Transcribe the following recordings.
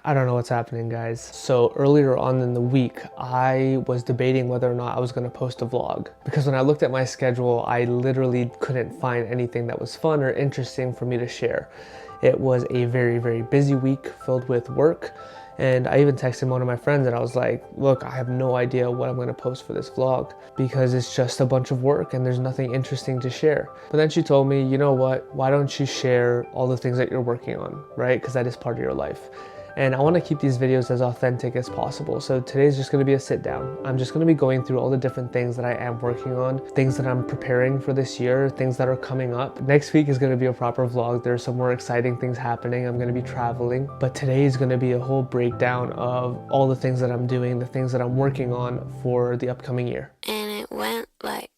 I don't know what's happening, guys. So earlier on in the week, I was debating whether or not I was going to post a vlog, because when I looked at my schedule, I literally couldn't find anything that was fun or interesting for me to share. It was a very, very busy week filled with work. And I even texted one of my friends and I was like, look, I have no idea what I'm going to post for this vlog because it's just a bunch of work and there's nothing interesting to share. But then she told me, you know what, why don't you share all the things that you're working on, right? Because that is part of your life. And I want to keep these videos as authentic as possible. So today's just going to be a sit down. I'm just going to be going through all the different things that I am working on, things that I'm preparing for this year, things that are coming up. Next week is going to be a proper vlog. There's some more exciting things happening. I'm going to be traveling, but today is going to be a whole breakdown of all the things that I'm doing, the things that I'm working on for the upcoming year. And it went like...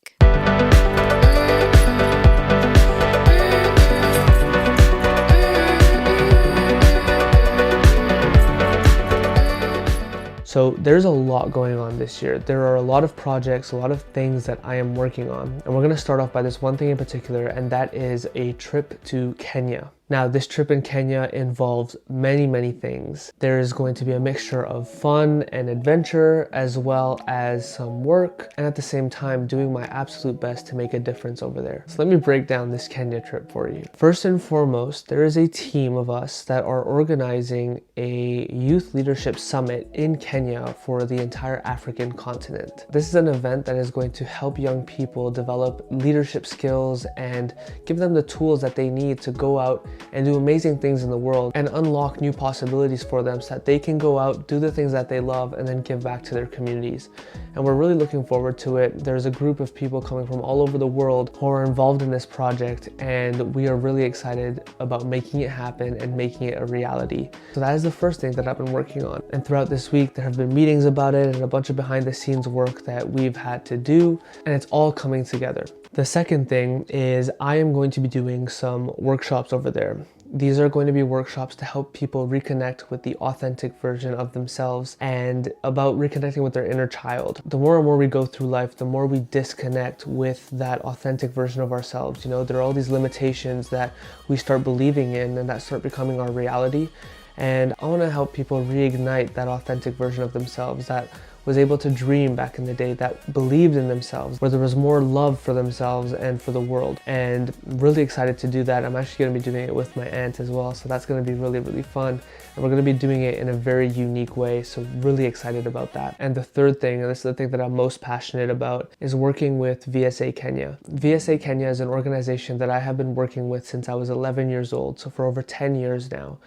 So there's a lot going on this year. There are a lot of projects, a lot of things that I am working on. And we're gonna start off by this one thing in particular, and that is a trip to Kenya. Now, this trip in Kenya involves many, many things. There is going to be a mixture of fun and adventure, as well as some work, and at the same time, doing my absolute best to make a difference over there. So let me break down this Kenya trip for you. First and foremost, there is a team of us that are organizing a youth leadership summit in Kenya for the entire African continent. This is an event that is going to help young people develop leadership skills and give them the tools that they need to go out and do amazing things in the world and unlock new possibilities for them so that they can go out, do the things that they love, and then give back to their communities. And we're really looking forward to it. There's a group of people coming from all over the world who are involved in this project, and we are really excited about making it happen and making it a reality. So that is the first thing that I've been working on. And throughout this week, there have been meetings about it and a bunch of behind the scenes work that we've had to do, and it's all coming together. The second thing is I am going to be doing some workshops over there. These are going to be workshops to help people reconnect with the authentic version of themselves and about reconnecting with their inner child. The more and more we go through life, the more we disconnect with that authentic version of ourselves. You know, there are all these limitations that we start believing in and that start becoming our reality. And I want to help people reignite that authentic version of themselves that was able to dream back in the day, that believed in themselves, where there was more love for themselves and for the world. And I'm really excited to do that. I'm actually going to be doing it with my aunt as well, so that's going to be really, really fun. And we're going to be doing it in a very unique way, so really excited about that. And the third thing, and this is the thing that I'm most passionate about, is working with VSA Kenya. VSA Kenya is an organization that I have been working with since I was 11 years old, so for over 10 years now.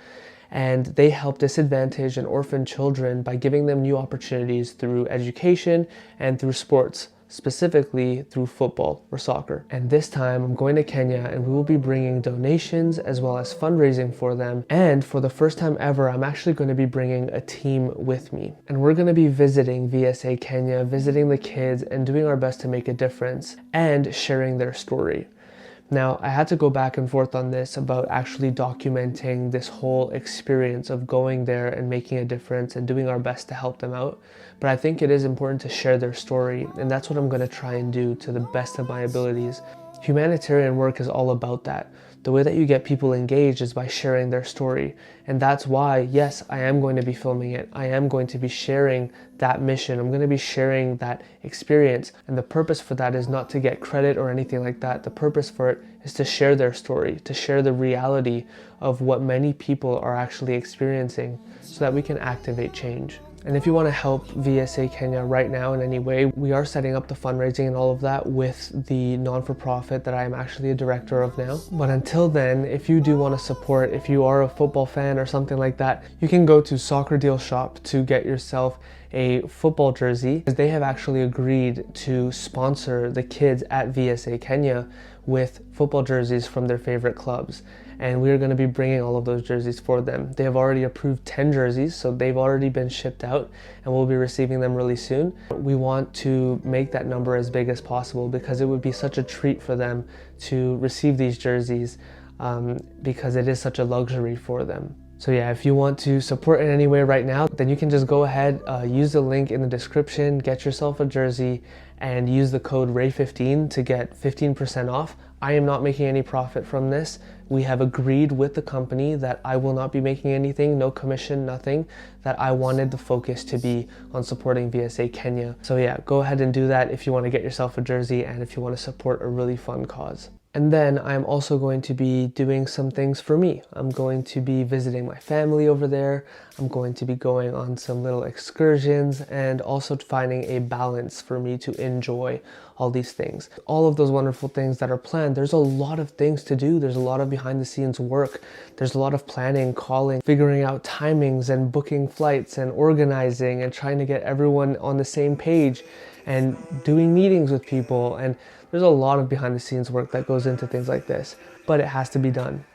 And they help disadvantaged and orphaned children by giving them new opportunities through education and through sports, specifically through football or soccer. And this time I'm going to Kenya and we will be bringing donations as well as fundraising for them. And for the first time ever, I'm actually going to be bringing a team with me. And we're going to be visiting VSA Kenya, visiting the kids and doing our best to make a difference and sharing their story. Now, I had to go back and forth on this about actually documenting this whole experience of going there and making a difference and doing our best to help them out. But I think it is important to share their story, and that's what I'm going to try and do to the best of my abilities. Humanitarian work is all about that. The way that you get people engaged is by sharing their story. And that's why, yes, I am going to be filming it. I am going to be sharing that mission. I'm going to be sharing that experience. And the purpose for that is not to get credit or anything like that. The purpose for it is to share their story, to share the reality of what many people are actually experiencing so that we can activate change. And if you want to help VSA Kenya right now in any way, we are setting up the fundraising and all of that with the non-for-profit that I am actually a director of now. But until then, if you do want to support, if you are a football fan or something like that, you can go to Soccer Deal Shop to get yourself a football jersey. They have actually agreed to sponsor the kids at VSA Kenya with football jerseys from their favorite clubs. And we're going to be bringing all of those jerseys for them. They have already approved 10 jerseys, so they've already been shipped out and we'll be receiving them really soon. We want to make that number as big as possible because it would be such a treat for them to receive these jerseys because it is such a luxury for them. So yeah, if you want to support in any way right now, then you can just go ahead, use the link in the description, get yourself a jersey, and use the code RAY15 to get 15% off. I am not making any profit from this. We have agreed with the company that I will not be making anything, no commission, nothing, that I wanted the focus to be on supporting VSA Kenya. So yeah, go ahead and do that if you want to get yourself a jersey and if you want to support a really fun cause. And then I'm also going to be doing some things for me. I'm going to be visiting my family over there. I'm going to be going on some little excursions and also finding a balance for me to enjoy all these things. All of those wonderful things that are planned, there's a lot of things to do. There's a lot of behind the scenes work. There's a lot of planning, calling, figuring out timings and booking flights and organizing and trying to get everyone on the same page and doing meetings with people. And there's a lot of behind the scenes work that goes into things like this, but it has to be done.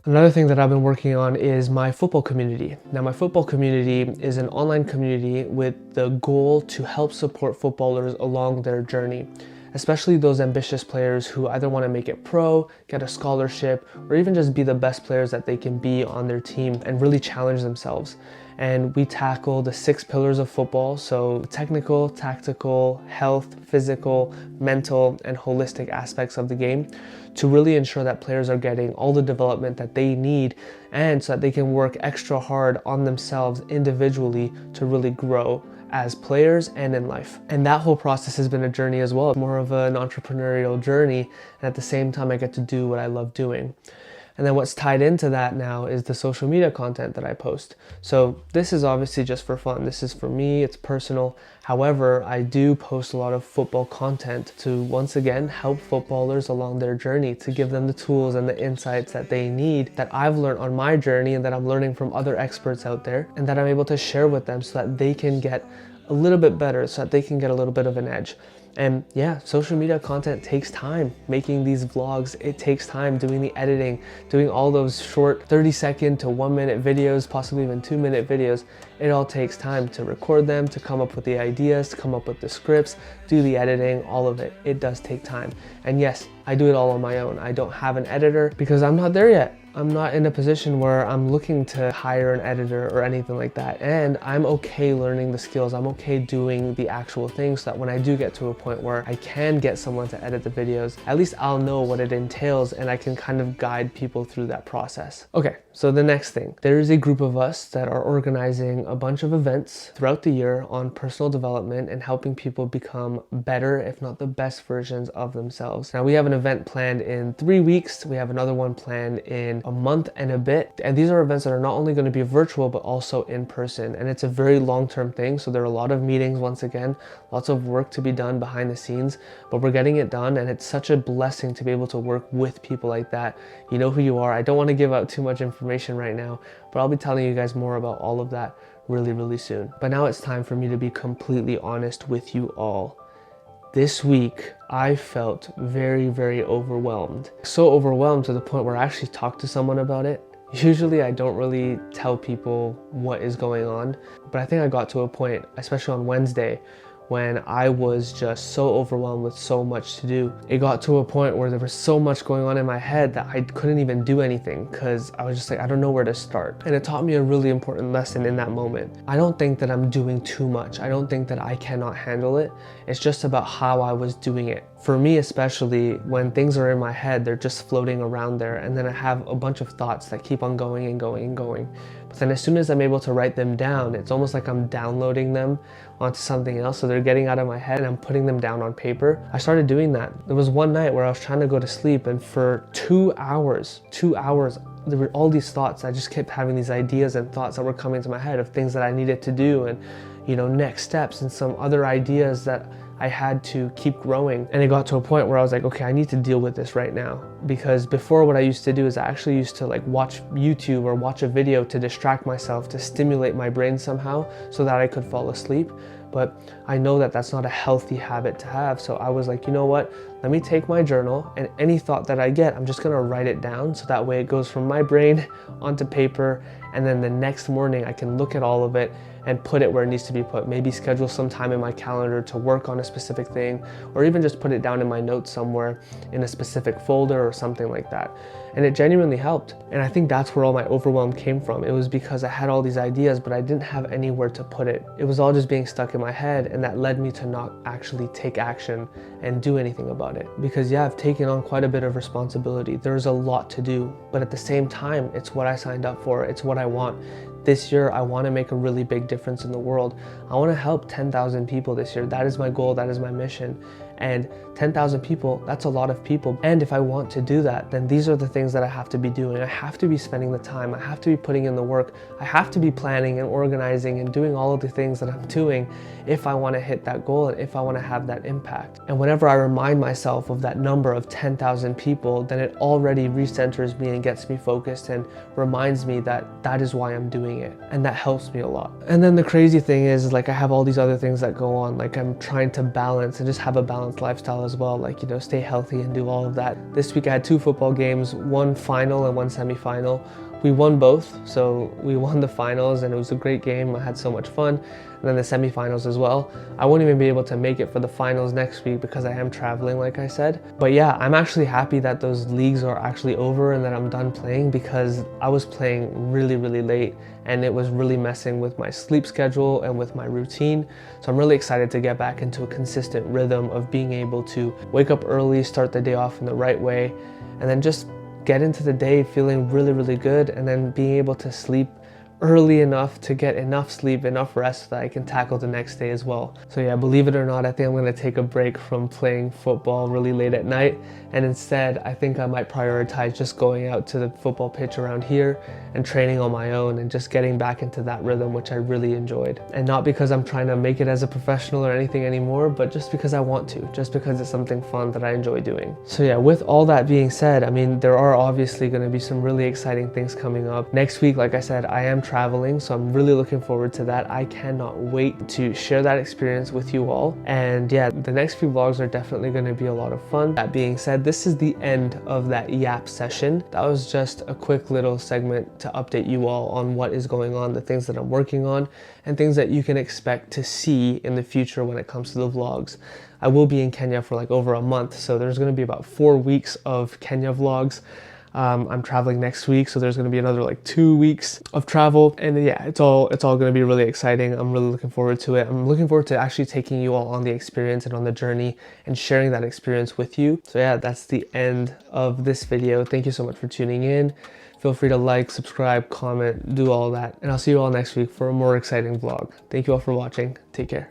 Another thing that I've been working on is my football community. Now, my football community is an online community with the goal to help support footballers along their journey, especially those ambitious players who either want to make it pro, get a scholarship, or even just be the best players that they can be on their team and really challenge themselves. And we tackle the 6 pillars of football, so technical, tactical, health, physical, mental, and holistic aspects of the game to really ensure that players are getting all the development that they need and so that they can work extra hard on themselves individually to really grow as players and in life. And that whole process has been a journey as well, more of an entrepreneurial journey, and at the same time I get to do what I love doing. And then what's tied into that now is the social media content that I post. So this is obviously just for fun. This is for me, it's personal. However, I do post a lot of football content to once again help footballers along their journey, to give them the tools and the insights that they need, that I've learned on my journey and that I'm learning from other experts out there, and that I'm able to share with them so that they can get a little bit better, so that they can get a little bit of an edge. And yeah, social media content takes time. Making these vlogs, it takes time. Doing the editing, doing all those short 30-second to 1-minute videos, possibly even 2-minute videos, it all takes time to record them, to come up with the ideas, to come up with the scripts, do the editing, all of it. It does take time. And yes, I do it all on my own. I don't have an editor because I'm not there yet. I'm not in a position where I'm looking to hire an editor or anything like that. And I'm okay learning the skills. I'm okay doing the actual things so that when I do get to a point where I can get someone to edit the videos, at least I'll know what it entails and I can kind of guide people through that process. Okay, so the next thing, there is a group of us that are organizing a bunch of events throughout the year on personal development and helping people become better, if not the best versions of themselves. Now we have an event planned in 3 weeks. We have another one planned in a month and a bit. And these are events that are not only going to be virtual, but also in person. And it's a very long-term thing. So there are a lot of meetings, once again, lots of work to be done behind the scenes, but we're getting it done. And it's such a blessing to be able to work with people like that. You know who you are. I don't want to give out too much information right now, but I'll be telling you guys more about all of that really, really soon. But now it's time for me to be completely honest with you all. This week, I felt very, very overwhelmed. So overwhelmed to the point where I actually talked to someone about it. Usually I don't really tell people what is going on, but I think I got to a point, especially on Wednesday, when I was just so overwhelmed with so much to do. It got to a point where there was so much going on in my head that I couldn't even do anything because I was just like, I don't know where to start. And it taught me a really important lesson in that moment. I don't think that I'm doing too much. I don't think that I cannot handle it. It's just about how I was doing it. For me especially, when things are in my head, they're just floating around there, and then I have a bunch of thoughts that keep on going and going and going. But then as soon as I'm able to write them down, it's almost like I'm downloading them onto something else, so they're getting out of my head and I'm putting them down on paper. I started doing that. There was one night where I was trying to go to sleep, and for 2 hours, there were all these thoughts. I just kept having these ideas and thoughts that were coming to my head of things that I needed to do, and next steps and some other ideas that I had to keep growing. And it got to a point where I was like, okay, I need to deal with this right now. Because before, what I used to do is I actually used to watch YouTube or watch a video to distract myself, to stimulate my brain somehow so that I could fall asleep. But I know that that's not a healthy habit to have. So I was like, you know what? Let me take my journal, and any thought that I get, I'm just gonna write it down so that way it goes from my brain onto paper, and then the next morning I can look at all of it and put it where it needs to be put. Maybe schedule some time in my calendar to work on a specific thing, or even just put it down in my notes somewhere in a specific folder or something like that. And it genuinely helped. And I think that's where all my overwhelm came from. It was because I had all these ideas, but I didn't have anywhere to put it. It was all just being stuck in my head, and that led me to not actually take action and do anything about it. Because yeah, I've taken on quite a bit of responsibility. There's a lot to do, but at the same time, it's what I signed up for. It's what I want. This year, I want to make a really big difference in the world. I want to help 10,000 people this year. That is my goal. That is my mission. And 10,000 people, that's a lot of people. And if I want to do that, then these are the things that I have to be doing. I have to be spending the time. I have to be putting in the work. I have to be planning and organizing and doing all of the things that I'm doing if I want to hit that goal and if I want to have that impact. And whenever I remind myself of that number of 10,000 people, then it already recenters me and gets me focused and reminds me that that is why I'm doing it. And that helps me a lot. And then the crazy thing is, like, I have all these other things that go on. Like, I'm trying to balance and just have a balanced lifestyle as well, like, you know, stay healthy and do all of that. This week I had 2 football games, 1 final and 1 semi-final. We won both, so we won the finals and it was a great game. I had so much fun. And then the semi-finals as well. I won't even be able to make it for the finals next week because I am traveling, like I said. But yeah, I'm actually happy that those leagues are actually over and that I'm done playing, because I was playing really, really late and it was really messing with my sleep schedule and with my routine. So I'm really excited to get back into a consistent rhythm of being able to wake up early, start the day off in the right way, and then just get into the day feeling really, really good, and then being able to sleep early enough to get enough sleep, enough rest that I can tackle the next day as well. So yeah, believe it or not, I think I'm going to take a break from playing football really late at night, and instead I think I might prioritize just going out to the football pitch around here and training on my own and just getting back into that rhythm, which I really enjoyed. And not because I'm trying to make it as a professional or anything anymore, but just because I want to, just because it's something fun that I enjoy doing. So yeah, with all that being said, I mean, there are obviously going to be some really exciting things coming up. Next week, like I said, I am traveling, so I'm really looking forward to that. I cannot wait to share that experience with you all. And yeah, the next few vlogs are definitely going to be a lot of fun. That being said, this is the end of that yap session. That was just a quick little segment to update you all on what is going on, the things that I'm working on, and things that you can expect to see in the future when it comes to the vlogs. I will be in Kenya for like over a month, so there's going to be about 4 weeks of Kenya vlogs. I'm traveling next week, so there's going to be another like 2 weeks of travel, and yeah, it's all going to be really exciting. I'm really looking forward to it. I'm looking forward to actually taking you all on the experience and on the journey and sharing that experience with you. So yeah, that's the end of this video. Thank you so much for tuning in. Feel free to like, subscribe, comment, do all that, and I'll see you all next week for a more exciting vlog. Thank you all for watching. Take care.